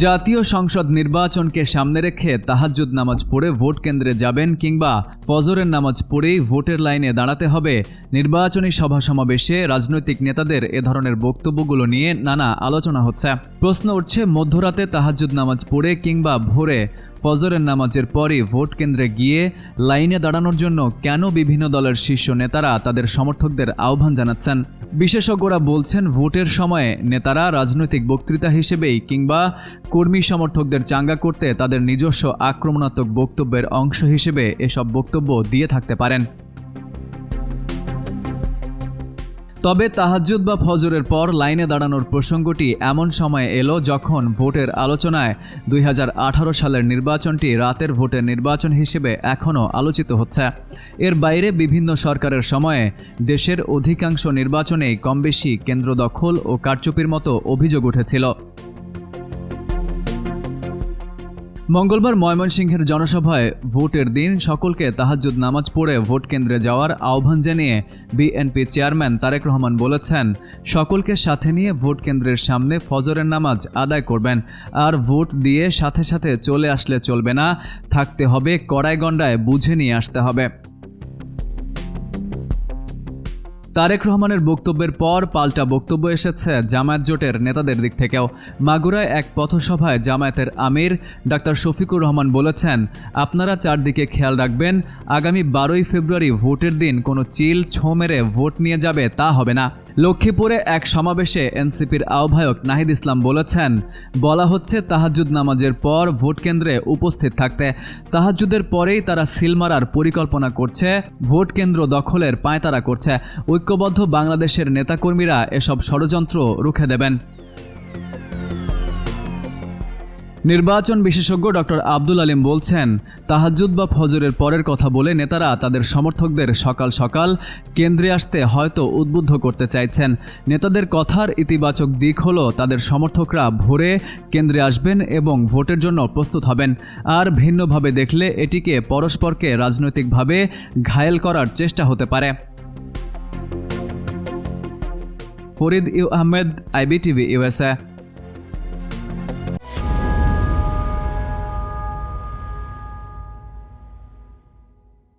জাতীয় সংসদ নির্বাচনকে সামনে রেখে তাহাজ্জুদ নামাজ পড়ে ভোট কেন্দ্রে যাবেন কিংবা ফজরের নামাজ পড়েই ভোটের লাইনে দাঁড়াতে হবে। নির্বাচনী সভা সমাবেশে রাজনৈতিক নেতাদের এ ধরনের বক্তব্যগুলো নিয়ে নানা আলোচনা হচ্ছে। প্রশ্ন উঠছে, মধ্যরাতে তাহাজ্জুদ নামাজ পড়ে কিংবা ভোরে ফজরের নামাজের পরই ভোট কেন্দ্রে গিয়ে লাইনে দাঁড়ানোর জন্য কেন বিভিন্ন দলের শীর্ষ নেতারা তাদের সমর্থকদের আহ্বান জানাচ্ছেন। বিশেষজ্ঞরা বলছেন, ভোটের সময়ে নেতারা রাজনৈতিক বক্তৃতা হিসেবেই কিংবা কর্মী সমর্থকদের চাঙ্গা করতে তাদের নিজস্ব আক্রমণাত্মক বক্তব্যের অংশ হিসেবে এসব বক্তব্য দিয়ে থাকতে পারেন। তবে তাহাজ্জুদ বা ফজরের পর লাইনে দাঁড়ানোর প্রসঙ্গটি এমন সময়ে এলো যখন ভোটের আলোচনায় 2018 সালের নির্বাচনটি রাতের ভোটের নির্বাচন হিসেবে এখনও আলোচিত হচ্ছে। এর বাইরে বিভিন্ন সরকারের সময়ে দেশের অধিকাংশ নির্বাচনেই কমবেশি কেন্দ্র দখল ও কারচুপির মতো অভিযোগ উঠেছিল। মঙ্গলবার ময়মনসিংহের জনসভায় ভোটের দিন সকলকে তাহাজ্জুদ নামাজ পড়ে ভোট কেন্দ্রে যাওয়ার আহ্বান জানিয়ে বিএনপি চেয়ারম্যান তারেক রহমান বলেছেন, সকলকে সাথে নিয়ে ভোট কেন্দ্রের সামনে ফজরের নামাজ আদায় করবেন। আর ভোট দিয়ে সাথে সাথে চলে আসলে চলবে না, থাকতে হবে কড়াই গণ্ডায় বুঝে নিয়ে আসতে হবে। তারেক রহমানের বক্তব্যের পর পাল্টা বক্তব্য এসেছে জামায়াত জোটের নেতাদের দিক থেকেও। মাগুরায় এক পথসভায় জামায়াতের আমির ডাক্তার শফিকুর রহমান বলেছেন, আপনারা চারদিকে খেয়াল রাখবেন, আগামী 12ই ফেব্রুয়ারি ভোটের দিন কোনো চিল ছো মেরে ভোট নিয়ে যাবে তা হবে না। লক্ষ্মীপুরে এক সমাবেশে এনসিপির আহ্বায়ক নাহিদ ইসলাম বলেছেন, বলা হচ্ছে তাহাজ্জুদ নামাজের পর ভোট কেন্দ্রে উপস্থিত থাকতে। তাহাজ্জুদের পরেই তারা সিল মারার পরিকল্পনা করছে, ভোট কেন্দ্র দখলের পায়তারা করছে। ঐক্যবদ্ধ বাংলাদেশের নেতাকর্মীরা এসব ষড়যন্ত্র রুখে দেবেন। নির্বাচন বিশেষজ্ঞ ডক্টর আব্দুল আলিম বলছেন, তাহাজ্জুদ বা ফজরের পরের কথা বলে নেতারা তাদের সমর্থকদের সকাল সকাল কেন্দ্রে আসতে হয়তো উদ্বুদ্ধ করতে চাইছেন। নেতাদের কথার ইতিবাচক দিক হলো তাদের সমর্থকরা ভোরে কেন্দ্রে আসবেন এবং ভোটের জন্য প্রস্তুত হবেন। আর ভিন্নভাবে দেখলে এটিকে পরস্পরকে রাজনৈতিকভাবে ঘায়েল করার চেষ্টা হতে পারে। Farid U Ahmed, IBTV USA।